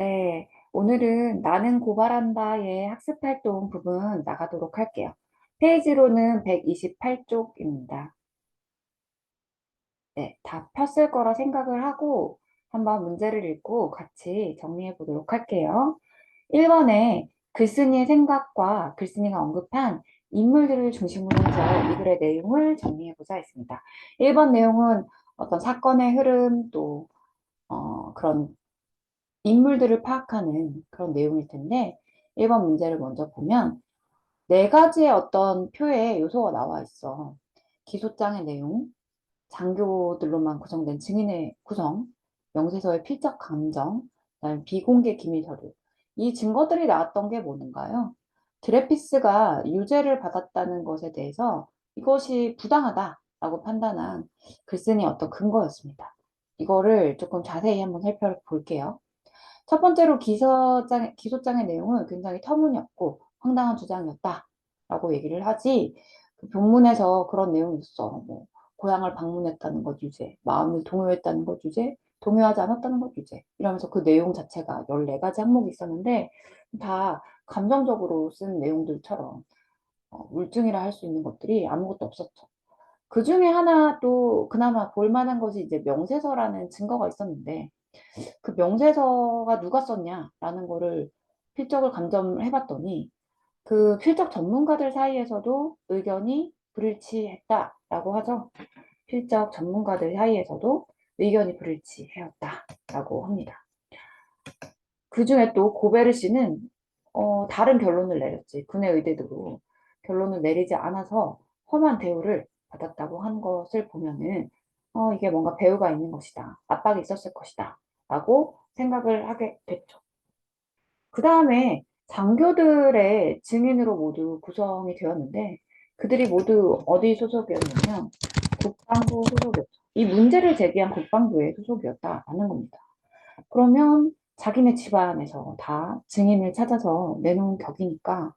네, 오늘은 나는 고발한다의 학습활동 부분 나가도록 할게요. 페이지로는 128쪽입니다. 네, 다 폈을 거라 생각을 하고 한번 문제를 읽고 같이 정리해 보도록 할게요. 1번에 글쓴이의 생각과 글쓴이가 언급한 인물들을 중심으로 해서 이 글의 내용을 정리해 보자 했습니다. 1번 내용은 어떤 사건의 흐름 또 그런 인물들을 파악하는 그런 내용일 텐데 1번 문제를 먼저 보면 네 가지의 어떤 표의 요소가 나와 있어. 기소장의 내용, 장교들로만 구성된 증인의 구성, 명세서의 필적 감정, 그다음에 비공개 기밀 서류. 이 증거들이 나왔던 게 뭐는가요? 드레피스가 유죄를 받았다는 것에 대해서 이것이 부당하다라고 판단한 글쓴이 어떤 근거였습니다. 이거를 조금 자세히 한번 살펴볼게요. 첫 번째로 기소장의 내용은 굉장히 터무니없고 황당한 주장이었다라고 얘기를 하지, 그 본문에서 그런 내용이 있어. 뭐, 고향을 방문했다는 것 유죄, 마음을 동요했다는 것 유죄, 동요하지 않았다는 것 유죄. 이러면서 그 내용 자체가 14가지 항목이 있었는데, 다 감정적으로 쓴 내용들처럼 물증이라 할 수 있는 것들이 아무것도 없었죠. 그 중에 하나 또 그나마 볼만한 것이 이제 명세서라는 증거가 있었는데, 그 명세서가 누가 썼냐라는 거를 필적을 감점을 해봤더니 그 필적 전문가들 사이에서도 의견이 불일치했다라고 하죠. 필적 전문가들 사이에서도 의견이 불일치하였다라고 합니다. 그 중에 또 고베르 씨는 다른 결론을 내렸지. 군의 의대대로 결론을 내리지 않아서 험한 대우를 받았다고 한 것을 보면은 이게 뭔가 배후가 있는 것이다. 압박이 있었을 것이다. 라고 생각을 하게 됐죠. 그 다음에 장교들의 증인으로 모두 구성이 되었는데 그들이 모두 어디 소속이었냐면 국방부 소속이었죠. 이 문제를 제기한 국방부의 소속이었다라는 겁니다. 그러면 자기네 집안에서 다 증인을 찾아서 내놓은 격이니까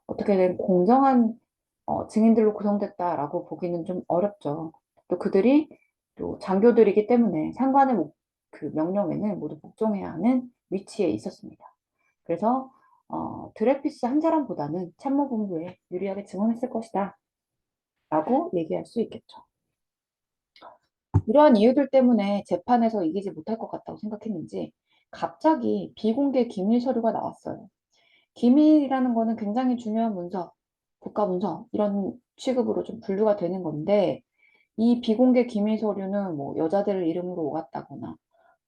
어떻게든 공정한 증인들로 구성됐다라고 보기는 좀 어렵죠. 또 그들이 또 장교들이기 때문에 상관의 그 명령에는 모두 복종해야 하는 위치에 있었습니다. 그래서 드레피스 한 사람보다는 참모본부에 유리하게 증언했을 것이다 라고 얘기할 수 있겠죠. 이러한 이유들 때문에 재판에서 이기지 못할 것 같다고 생각했는지 갑자기 비공개 기밀 서류가 나왔어요. 기밀이라는 거는 굉장히 중요한 문서, 국가 문서 이런 취급으로 좀 분류가 되는 건데 이 비공개 기밀 서류는 뭐 여자들 이름으로 오갔다거나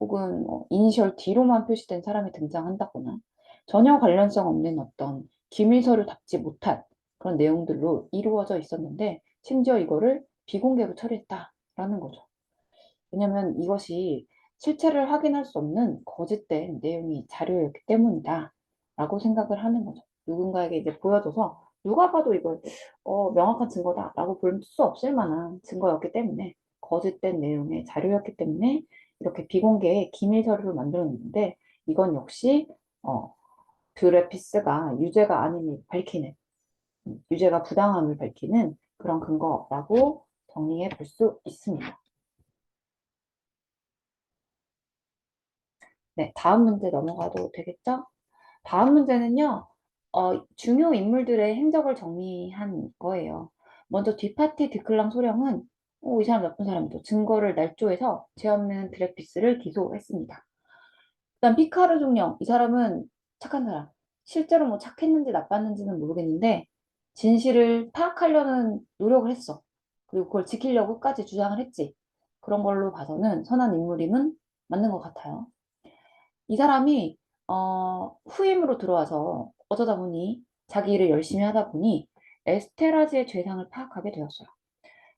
혹은 뭐 이니셜 D로만 표시된 사람이 등장한다거나 전혀 관련성 없는 어떤 기밀 서류답지 못한 그런 내용들로 이루어져 있었는데 심지어 이거를 비공개로 처리했다라는 거죠. 왜냐면 이것이 실체를 확인할 수 없는 거짓된 내용이 자료였기 때문이다 라고 생각을 하는 거죠. 누군가에게 이제 보여줘서 누가 봐도 이걸 명확한 증거다 라고 볼 수 없을 만한 증거였기 때문에 거짓된 내용의 자료였기 때문에 이렇게 비공개의 기밀 서류를 만들었는데 이건 역시 어, 드레피스가 유죄가 아님을 밝히는 유죄가 부당함을 밝히는 그런 근거라고 정리해 볼 수 있습니다. 네, 다음 문제 넘어가도 되겠죠? 다음 문제는요, 중요 인물들의 행적을 정리한 거예요. 먼저 뒷파티 드클랑 소령은, 이 사람 나쁜 사람이죠. 증거를 날조해서 죄 없는 드레피스를 기소했습니다. 그다음 피카르 중령, 이 사람은 착한 사람. 실제로 뭐 착했는지 나빴는지는 모르겠는데, 진실을 파악하려는 노력을 했어. 그리고 그걸 지키려고 끝까지 주장을 했지. 그런 걸로 봐서는 선한 인물임은 맞는 것 같아요. 이 사람이 후임으로 들어와서 어쩌다 보니 자기 일을 열심히 하다 보니 에스테라즈의 죄상을 파악하게 되었어요.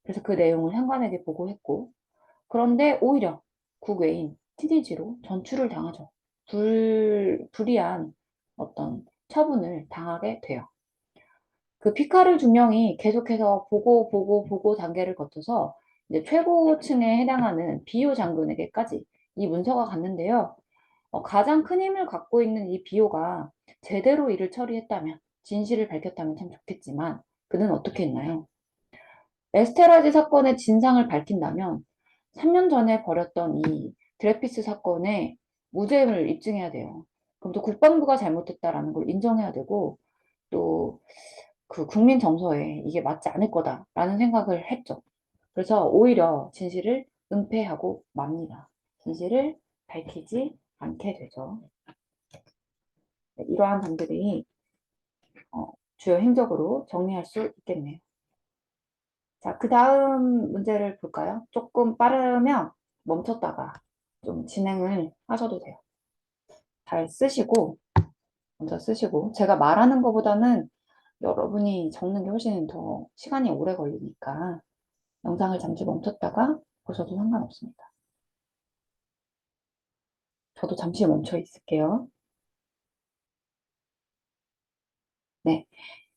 그래서 그 내용을 상관에게 보고했고 그런데 오히려 국외인 티니지로 전출을 당하죠. 불이한 어떤 처분을 당하게 돼요. 그 피카르 중령이 계속해서 보고 단계를 거쳐서 이제 최고층에 해당하는 비호 장군에게까지 이 문서가 갔는데요. 가장 큰 힘을 갖고 있는 이 비호가 제대로 일을 처리했다면, 진실을 밝혔다면 참 좋겠지만, 그는 어떻게 했나요? 에스테라지 사건의 진상을 밝힌다면, 3년 전에 벌였던 이 드레피스 사건의 무죄를 입증해야 돼요. 그럼 또 국방부가 잘못했다라는 걸 인정해야 되고 또 그 국민 정서에 이게 맞지 않을 거다라는 생각을 했죠. 그래서 오히려 진실을 은폐하고 맙니다. 진실을 밝히지 않게 되죠. 네, 이러한 점들이 주요 행적으로 정리할 수 있겠네요. 자, 그 다음 문제를 볼까요? 조금 빠르면 멈췄다가 좀 진행을 하셔도 돼요. 잘 쓰시고, 먼저 쓰시고, 제가 말하는 것보다는 여러분이 적는 게 훨씬 더 시간이 오래 걸리니까 영상을 잠시 멈췄다가 보셔도 상관없습니다. 저도 잠시 멈춰 있을게요. 네.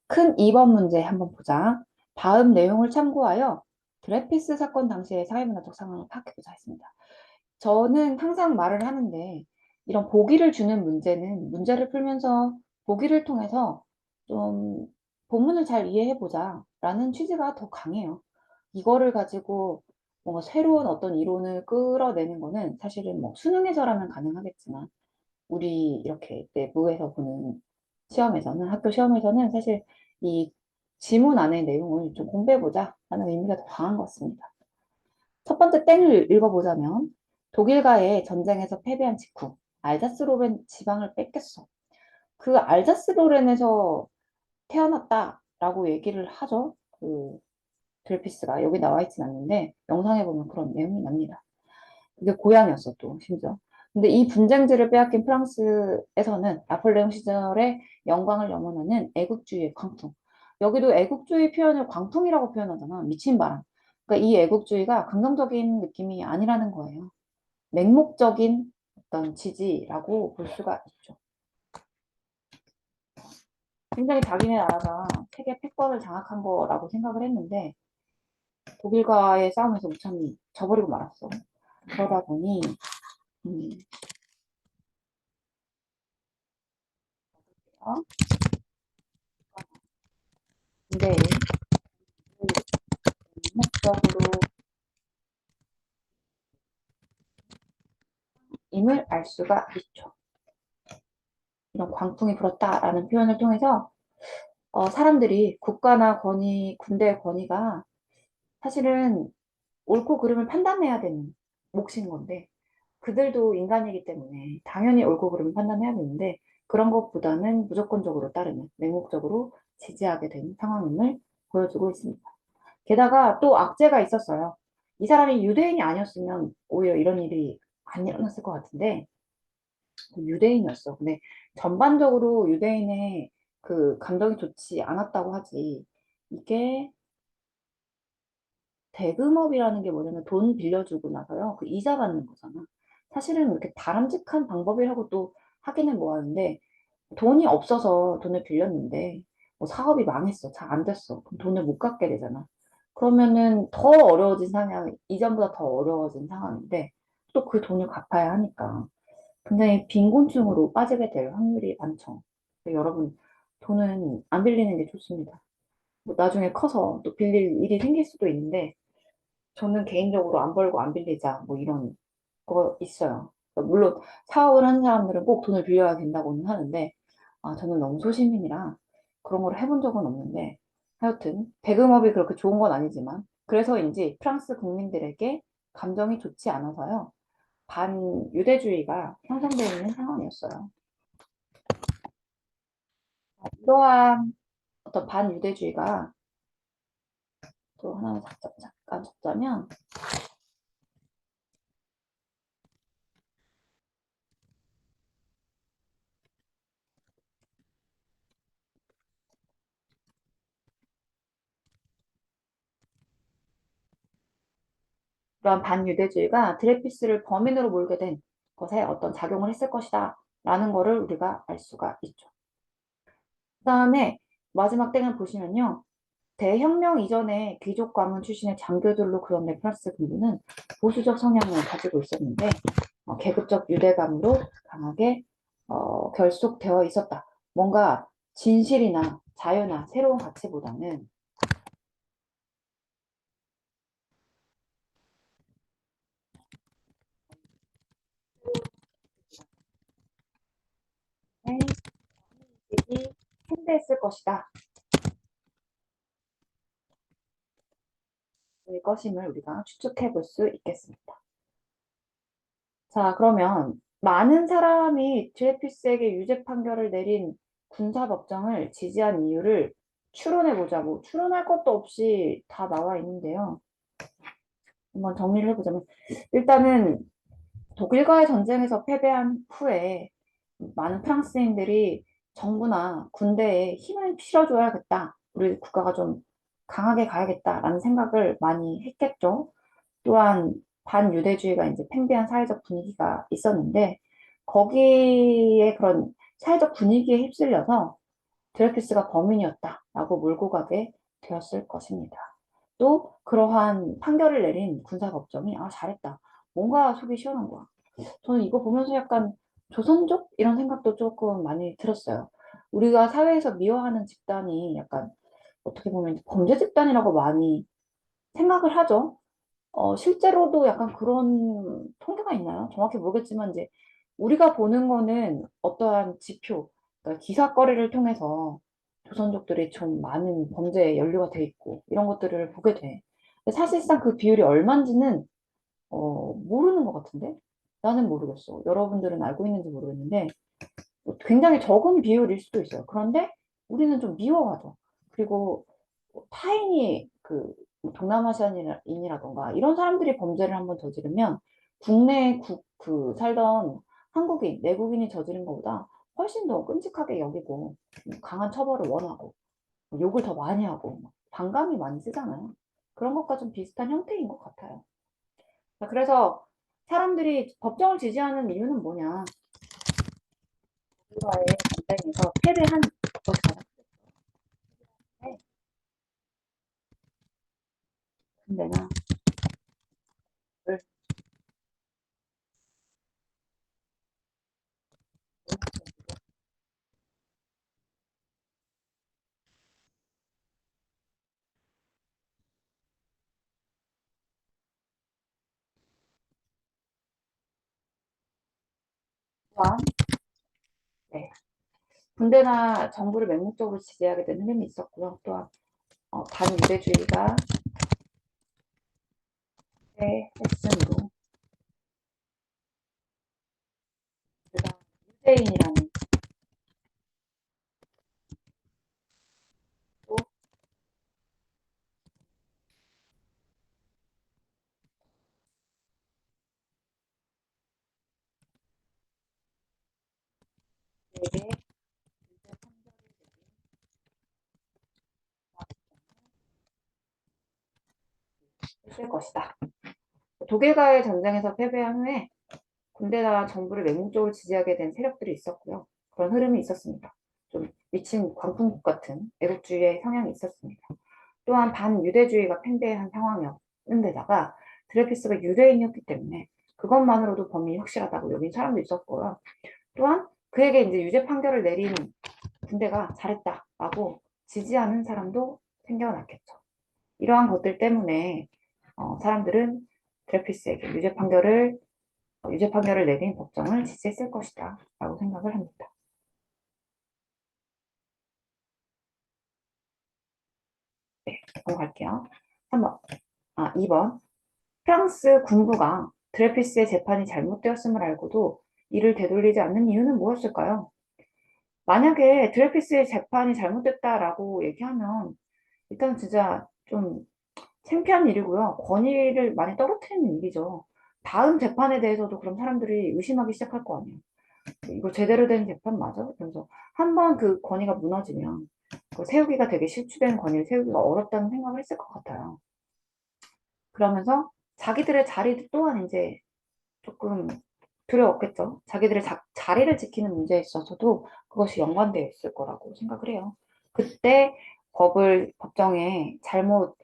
큰 2번 문제 한번 보자. 다음 내용을 참고하여 드레피스 사건 당시의 사회문화적 상황을 파악해보자 했습니다. 저는 항상 말을 하는데 이런 보기를 주는 문제는 문제를 풀면서 보기를 통해서 좀 본문을 잘 이해해보자 라는 취지가 더 강해요. 이거를 가지고 뭔가 새로운 어떤 이론을 끌어내는 거는 사실은 뭐 수능에서라면 가능하겠지만 우리 이렇게 내부에서 보는 시험에서는, 학교 시험에서는 사실 이 지문 안의 내용을 좀 공부해보자 라는 의미가 더 강한 것 같습니다. 첫 번째 땡을 읽어보자면 독일과의 전쟁에서 패배한 직후 알자스로렌 지방을 뺏겼어. 그 알자스로렌에서 태어났다라고 얘기를 하죠. 그 드레피스가 여기 나와 있진 않는데 영상에 보면 그런 내용이 납니다. 그게 고향이었어 또 심지어. 근데 이 분쟁지를 빼앗긴 프랑스에서는 나폴레옹 시절의 영광을 염원하는 애국주의의 광풍. 여기도 애국주의 표현을 광풍이라고 표현하잖아. 미친 바람. 그러니까 이 애국주의가 긍정적인 느낌이 아니라는 거예요. 맹목적인 어떤 지지라고 볼 수가 있죠. 굉장히 자기네 나라가 세계 패권을 장악한 거라고 생각을 했는데 독일과의 싸움에서 무참히 져버리고 말았어. 그러다 보니 음, 어? 근데 맹목적으로 임을 알 수가 있죠. 이런 광풍이 불었다라는 표현을 통해서 사람들이 국가나 권위, 군대의 권위가 사실은 옳고 그름을 판단해야 되는 몫인 건데 그들도 인간이기 때문에 당연히 옳고 그름을 판단해야 되는데 그런 것보다는 무조건적으로 따르는 맹목적으로 지지하게 된 상황임을 보여주고 있습니다. 게다가 또 악재가 있었어요. 이 사람이 유대인이 아니었으면 오히려 이런 일이 안 일어났을 것 같은데 유대인이었어. 근데 전반적으로 유대인의 그 감정이 좋지 않았다고 하지. 이게 대금업이라는 게 뭐냐면 돈 빌려주고 나서요. 그 이자 받는 거잖아. 사실은 이렇게 바람직한 방법이라고 또 하기는 뭐하는데 돈이 없어서 돈을 빌렸는데 뭐 사업이 망했어. 잘 안 됐어. 그럼 돈을 못 갚게 되잖아. 그러면은 더 어려워진 상황, 이전보다 더 어려워진 상황인데 또 그 돈을 갚아야 하니까 굉장히 빈곤층으로 빠지게 될 확률이 많죠. 여러분, 돈은 안 빌리는 게 좋습니다. 뭐 나중에 커서 또 빌릴 일이 생길 수도 있는데, 저는 개인적으로 안 벌고 안 빌리자, 뭐 이런 거 있어요. 물론 사업을 하는 사람들은 꼭 돈을 빌려야 된다고는 하는데, 저는 너무 소시민이라 그런 걸 해본 적은 없는데, 하여튼, 대금업이 그렇게 좋은 건 아니지만, 그래서인지 프랑스 국민들에게 감정이 좋지 않아서요. 반유대주의가 형성되어 있는 상황이었어요. 이러한 어떤 반유대주의가 또 하나 잠깐 잡자면 이러한 반유대주의가 드레피스를 범인으로 몰게 된 것에 어떤 작용을 했을 것이다 라는 거를 우리가 알 수가 있죠. 그 다음에 마지막 땡을 보시면요. 대혁명 이전에 귀족 가문 출신의 장교들로 그런 프랑스 군부는 보수적 성향을 가지고 있었는데 계급적 유대감으로 강하게 결속되어 있었다. 뭔가 진실이나 자유나 새로운 가치보다는 것이다. 일 것임을 우리가 추측해 볼 수 있겠습니다. 자, 그러면 많은 사람이 드레피스에게 유죄 판결을 내린 군사법정을 지지한 이유를 추론해 보자고. 추론할 것도 없이 다 나와 있는데요. 한번 정리를 해보자면 일단은 독일과의 전쟁에서 패배한 후에 많은 프랑스인들이 정부나 군대에 힘을 실어줘야겠다. 우리 국가가 좀 강하게 가야겠다라는 생각을 많이 했겠죠. 또한 반유대주의가 이제 팽배한 사회적 분위기가 있었는데 거기에 그런 사회적 분위기에 휩쓸려서 드레피스가 범인이었다라고 몰고 가게 되었을 것입니다. 또 그러한 판결을 내린 군사법정이 아 잘했다. 뭔가 속이 시원한 거야. 저는 이거 보면서 약간 조선족? 이런 생각도 조금 많이 들었어요. 우리가 사회에서 미워하는 집단이 약간 어떻게 보면 범죄 집단이라고 많이 생각을 하죠. 실제로도 약간 그런 통계가 있나요? 정확히 모르겠지만 이제 우리가 보는 거는 어떠한 지표, 그러니까 기사거리를 통해서 조선족들이 좀 많은 범죄에 연루가 돼 있고 이런 것들을 보게 돼. 근데 사실상 그 비율이 얼마인지는 모르는 것 같은데? 나는 모르겠어. 여러분들은 알고 있는지 모르겠는데 뭐 굉장히 적은 비율일 수도 있어요. 그런데 우리는 좀 미워하죠. 그리고 타인이 뭐 동남아시아인이라던가 이런 사람들이 범죄를 한번 저지르면 국내에 살던 한국인, 내국인이 저지른 것보다 훨씬 더 끔찍하게 여기고 강한 처벌을 원하고 욕을 더 많이 하고 반감이 많이 쓰잖아요. 그런 것과 좀 비슷한 형태인 것 같아요. 자, 그래서 사람들이 법정을 지지하는 이유는 뭐냐? 우리와의 전쟁에서 패배한 것이 가장 큰데, 근데나 또한 네, 군대나 정부를 맹목적으로 지지하게 된 흐름이 있었고요. 또한 반유대주의가 했으므로 그다음 유대인이라는 또 되게 있을 것이다. 독일과의 전쟁에서 패배한 후에 군대나 정부를 맹목적으로 지지하게 된 세력들이 있었고요. 그런 흐름이 있었습니다. 좀 미친 광풍국 같은 애국주의의 성향이 있었습니다. 또한 반유대주의가 팽배한 상황이었는데다가 드레피스가 유대인이었기 때문에 그것만으로도 범인이 확실하다고 여긴 사람도 있었고요. 또한 그에게 이제 유죄 판결을 내린 군대가 잘했다라고 지지하는 사람도 생겨났겠죠. 이러한 것들 때문에 사람들은 드레피스에게 유죄 판결을 내린 법정을 지지했을 것이다 라고 생각을 합니다. 네, 넘어갈게요. 3번. 2번. 프랑스 군부가 드레피스의 재판이 잘못되었음을 알고도 이를 되돌리지 않는 이유는 무엇일까요? 만약에 드레피스의 재판이 잘못됐다라고 얘기하면 일단 진짜 좀 창피한 일이고요. 권위를 많이 떨어뜨리는 일이죠. 다음 재판에 대해서도 그럼 사람들이 의심하기 시작할 거 아니에요. 이거 제대로 된 재판 맞아? 그래서 한번 그 권위가 무너지면 그 세우기가 되게 실추된 권위를 세우기가 어렵다는 생각을 했을 것 같아요. 그러면서 자기들의 자리 또한 이제 조금 두려웠겠죠. 자기들의 자리를 지키는 문제에 있어서도 그것이 연관되어 있을 거라고 생각을 해요. 그때 법정에 잘못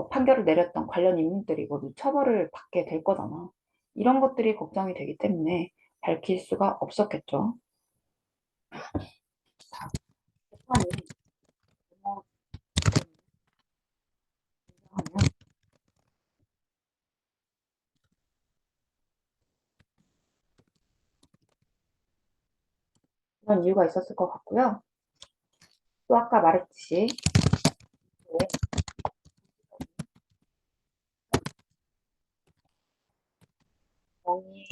판결을 내렸던 관련 인물들이 모두 처벌을 받게 될 거잖아. 이런 것들이 걱정이 되기 때문에 밝힐 수가 없었겠죠. 자, 재판이 뭐 하면 그런 이유가 있었을 것 같고요. 또 아까 말했듯이 정의의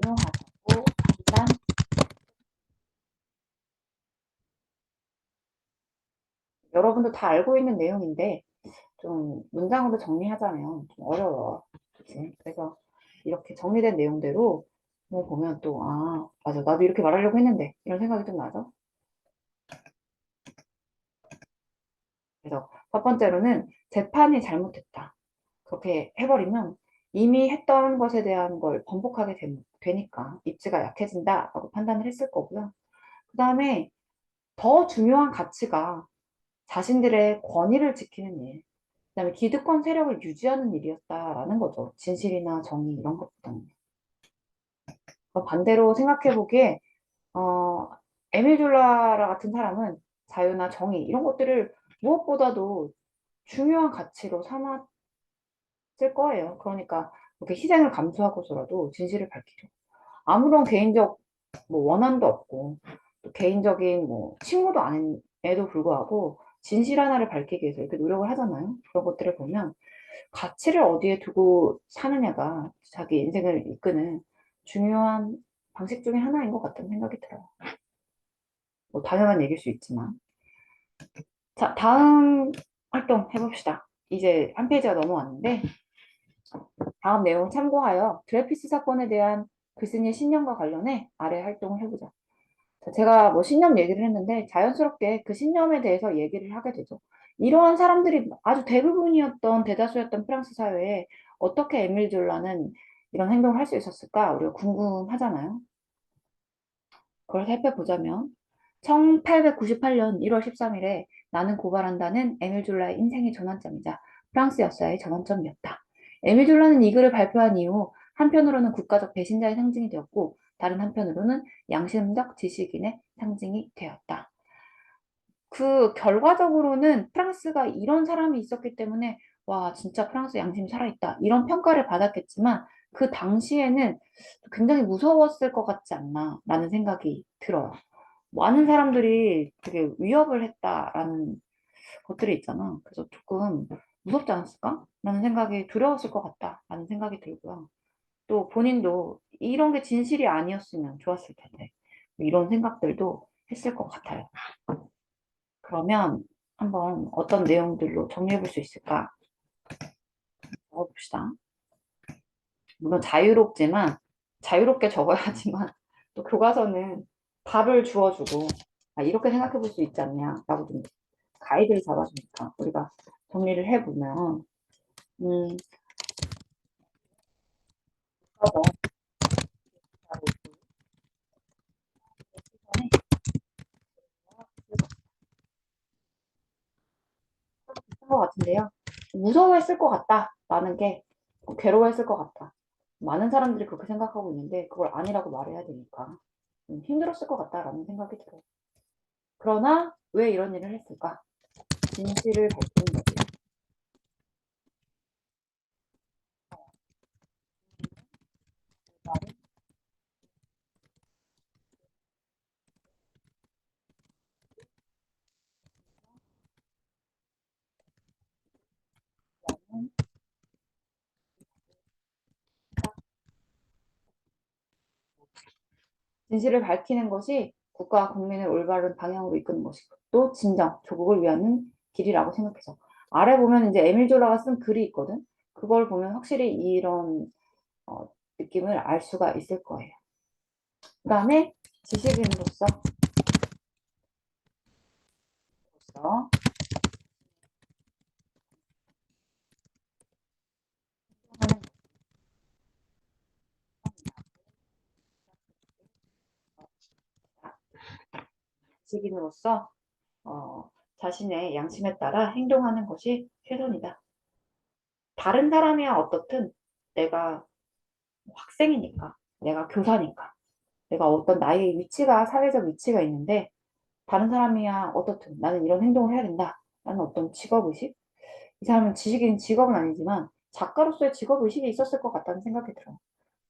중요하다고 판단. 여러분도 다 알고 있는 내용인데 좀 문장으로 정리하자면 좀 어려워. 그치? 그래서 이렇게 정리된 내용대로 뭐 보면 또, 아, 맞아. 나도 이렇게 말하려고 했는데. 이런 생각이 좀 나죠? 그래서 첫 번째로는 재판이 잘못했다. 그렇게 해버리면 이미 했던 것에 대한 걸 번복하게 되니까 입지가 약해진다라고 판단을 했을 거고요. 그 다음에 더 중요한 가치가 자신들의 권위를 지키는 일, 그다음에 기득권 세력을 유지하는 일이었다라는 거죠. 진실이나 정의 이런 것보다는. 반대로 생각해 보기에 어, 에밀 졸라라 같은 사람은 자유나 정의 이런 것들을 무엇보다도 중요한 가치로 삼았을 거예요. 그러니까 이렇게 희생을 감수하고서라도 진실을 밝히죠. 아무런 개인적 뭐 원한도 없고 또 개인적인 뭐 친구도 아닌에도 불구하고 진실 하나를 밝히기 위해서 이렇게 노력을 하잖아요. 그런 것들을 보면 가치를 어디에 두고 사느냐가 자기 인생을 이끄는 중요한 방식 중에 하나인 것 같다는 생각이 들어요. 뭐 당연한 얘기일 수 있지만. 자, 다음 활동 해봅시다. 이제 한 페이지가 넘어왔는데 다음 내용 참고하여 드레피스 사건에 대한 글쓴이의 신념과 관련해 아래 활동을 해보자. 자, 제가 뭐 신념 얘기를 했는데 자연스럽게 그 신념에 대해서 얘기를 하게 되죠. 이러한 사람들이 아주 대부분이었던 대다수였던 프랑스 사회에 어떻게 에밀 졸라는 이런 행동을 할 수 있었을까? 우리가 궁금하잖아요. 그걸 살펴보자면 1898년 1월 13일에 나는 고발한다는 에밀 졸라의 인생의 전환점이자 프랑스 역사의 전환점이었다. 에밀 졸라는 이 글을 발표한 이후 한편으로는 국가적 배신자의 상징이 되었고 다른 한편으로는 양심적 지식인의 상징이 되었다. 그 결과적으로는 프랑스가 이런 사람이 있었기 때문에 와 진짜 프랑스 양심이 살아있다 이런 평가를 받았겠지만 그 당시에는 굉장히 무서웠을 것 같지 않나 라는 생각이 들어요. 많은 사람들이 되게 위협을 했다라는 것들이 있잖아. 그래서 조금 무섭지 않았을까? 라는 생각이 두려웠을 것 같다 라는 생각이 들고요. 또 본인도 이런 게 진실이 아니었으면 좋았을 텐데 이런 생각들도 했을 것 같아요. 그러면 한번 어떤 내용들로 정리해 볼 수 있을까? 적어봅시다. 물론 자유롭지만, 자유롭게 적어야 하지만, 또 교과서는 답을 주어주고, 아, 이렇게 생각해 볼 수 있지 않냐라고 좀 가이드를 잡아주니까 우리가 정리를 해보면, 교과서 비슷한 것 같은데요. 무서워했을 것 같다라는 게 괴로워했을 것 같다. 많은 사람들이 그렇게 생각하고 있는데 그걸 아니라고 말해야 되니까 힘들었을 것 같다라는 생각이 들어요. 그러나 왜 이런 일을 했을까? 진실을 밝히는 거지. 진실을 밝히는 것이 국가와 국민을 올바른 방향으로 이끄는 것이고 또 진정, 조국을 위하는 길이라고 생각해서 아래 보면 이제 에밀 졸라가 쓴 글이 있거든. 그걸 보면 확실히 이런 어, 느낌을 알 수가 있을 거예요. 그 다음에 지식인으로서 지식인으로서 자신의 양심에 따라 행동하는 것이 최선이다. 다른 사람이야 어떻든 내가 학생이니까, 내가 교사니까, 내가 어떤 나의 위치가, 사회적 위치가 있는데 다른 사람이야 어떻든 나는 이런 행동을 해야 된다. 라는 어떤 직업의식? 이 사람은 지식인 직업은 아니지만 작가로서의 직업의식이 있었을 것 같다는 생각이 들어요.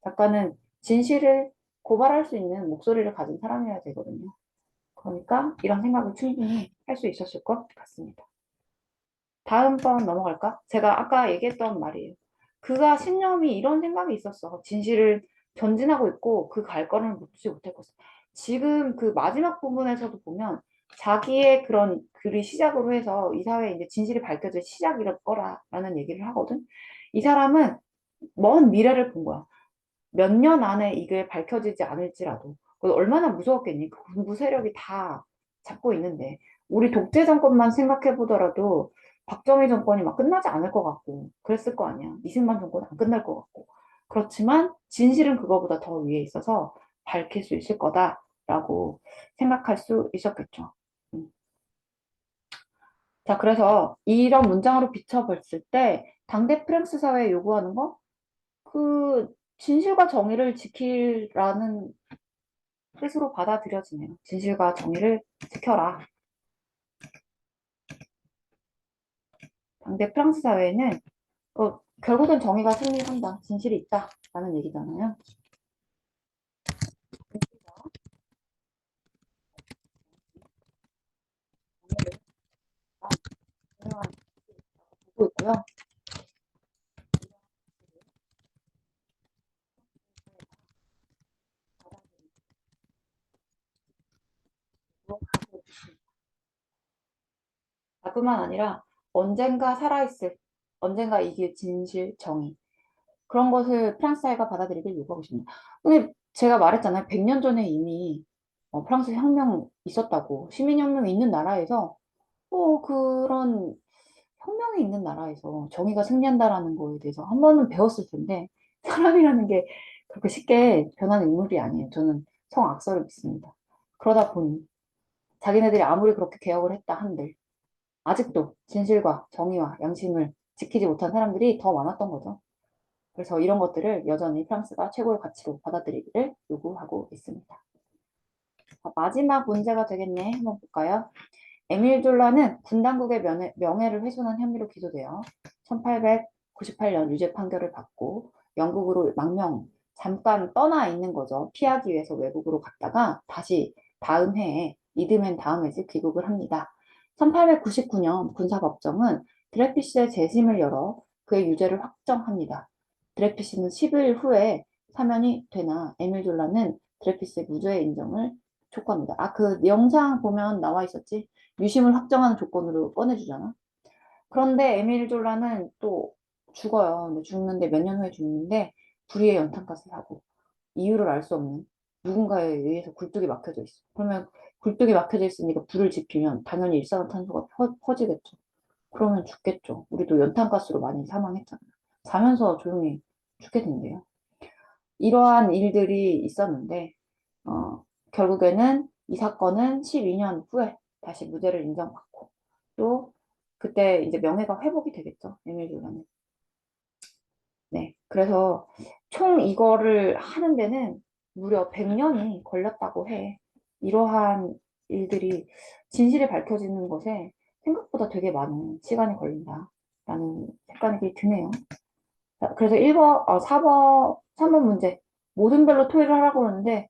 작가는 진실을 고발할 수 있는 목소리를 가진 사람이어야 되거든요. 그러니까 이런 생각을 충분히 할 수 있었을 것 같습니다. 다음번 넘어갈까? 제가 아까 얘기했던 말이에요. 그가 신념이 이런 생각이 있었어. 진실을 전진하고 있고 그 갈 거를 묻지 못했고 지금 그 마지막 부분에서도 보면 자기의 그런 글이 시작으로 해서 이 사회에 이제 진실이 밝혀질 시작일 거라라는 얘기를 하거든. 이 사람은 먼 미래를 본 거야. 몇 년 안에 이게 밝혀지지 않을지라도. 그래서 얼마나 무서웠겠니? 그 군부 세력이 다 잡고 있는데. 우리 독재 정권만 생각해 보더라도 박정희 정권이 막 끝나지 않을 것 같고 그랬을 거 아니야. 이승만 정권 안 끝날 것 같고. 그렇지만 진실은 그거보다 더 위에 있어서 밝힐 수 있을 거다라고 생각할 수 있었겠죠. 음. 자, 그래서 이런 문장으로 비춰봤을 때 당대 프랑스 사회에 요구하는 거? 그 진실과 정의를 지키라는 뜻으로 받아들여지네요. 진실과 정의를 지켜라. 당대 프랑스 사회에는 결국엔 정의가 승리한다. 진실이 있다라는 얘기잖아요. 보고 있고요. 뿐만 아니라 언젠가 살아있을, 언젠가 이길 진실, 정의. 그런 것을 프랑스 사회가 받아들이길 요구하고 있습니다. 근데 제가 말했잖아요. 100년 전에 이미 프랑스 혁명 있었다고. 시민혁명이 있는 나라에서 그런 혁명이 있는 나라에서 정의가 승리한다라는 거에 대해서 한 번은 배웠을 텐데 사람이라는 게 그렇게 쉽게 변하는 인물이 아니에요. 저는 성악설을 믿습니다. 그러다 보니 자기네들이 아무리 그렇게 개혁을 했다 한들 아직도 진실과 정의와 양심을 지키지 못한 사람들이 더 많았던 거죠. 그래서 이런 것들을 여전히 프랑스가 최고의 가치로 받아들이기를 요구하고 있습니다. 자, 마지막 문제가 되겠네. 한번 볼까요? 에밀 졸라는 군 당국의 명예를 훼손한 혐의로 기소되어 1898년 유죄 판결을 받고 영국으로 잠깐 떠나 있는 거죠. 피하기 위해서 외국으로 갔다가 다시 다음 해에 이듬해 다음 해에 귀국을 합니다. 1899년 군사법정은 드레피시의 재심을 열어 그의 유죄를 확정합니다. 드레피시는 10일 후에 사면이 되나 에밀 졸라는 드레피시의 무죄 인정을 촉구합니다. 그 영상 보면 나와 있었지? 유심을 확정하는 조건으로 꺼내주잖아. 그런데 에밀 졸라는 또 죽어요. 근데 죽는데 몇 년 후에 죽는데 불의의 연탄가스 사고 이유를 알 수 없는 누군가에 의해서 굴뚝이 막혀져 있어. 그러면 굴뚝이 막혀져 있으니까 불을 지피면 당연히 일산화탄소가 퍼지겠죠. 그러면 죽겠죠. 우리도 연탄가스로 많이 사망했잖아요. 자면서 조용히 죽게 된대요. 이러한 일들이 있었는데 결국에는 이 사건은 12년 후에 다시 무죄를 인정받고 또 그때 이제 명예가 회복이 되겠죠. 에밀 조라는. 네. 그래서 총 이거를 하는 데는 무려 100년이 걸렸다고 해. 이러한 일들이 진실이 밝혀지는 것에 생각보다 되게 많은 시간이 걸린다라는 생각이 드네요. 자, 그래서 4번, 3번 문제. 모든 별로 토의를 하라고 하는데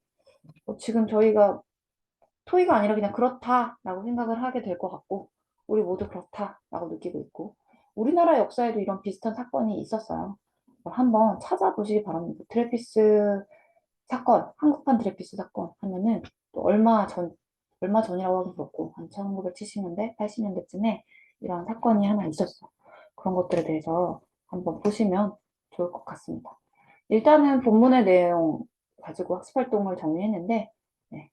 지금 저희가 토의가 아니라 그냥 그렇다라고 생각을 하게 될 것 같고, 우리 모두 그렇다라고 느끼고 있고, 우리나라 역사에도 이런 비슷한 사건이 있었어요. 한번 찾아보시기 바랍니다. 드레피스 사건, 한국판 드레피스 사건 하면은 또 얼마 전이라고 하긴 그렇고, 한 1970년대, 80년대쯤에 이런 사건이 하나 있었어. 그런 것들에 대해서 한번 보시면 좋을 것 같습니다. 일단은 본문의 내용 가지고 학습 활동을 정리했는데, 네,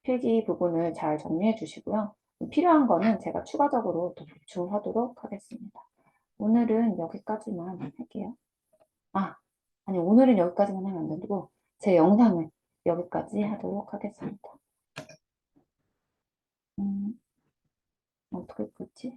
필기 부분을 잘 정리해 주시고요. 필요한 거는 제가 추가적으로 더 보충하도록 하겠습니다. 오늘은 여기까지만 할게요. 아, 아니, 오늘은 여기까지만 하면 안 되고, 제 영상은 여기까지 하도록 하겠습니다. 어떻게 끊지?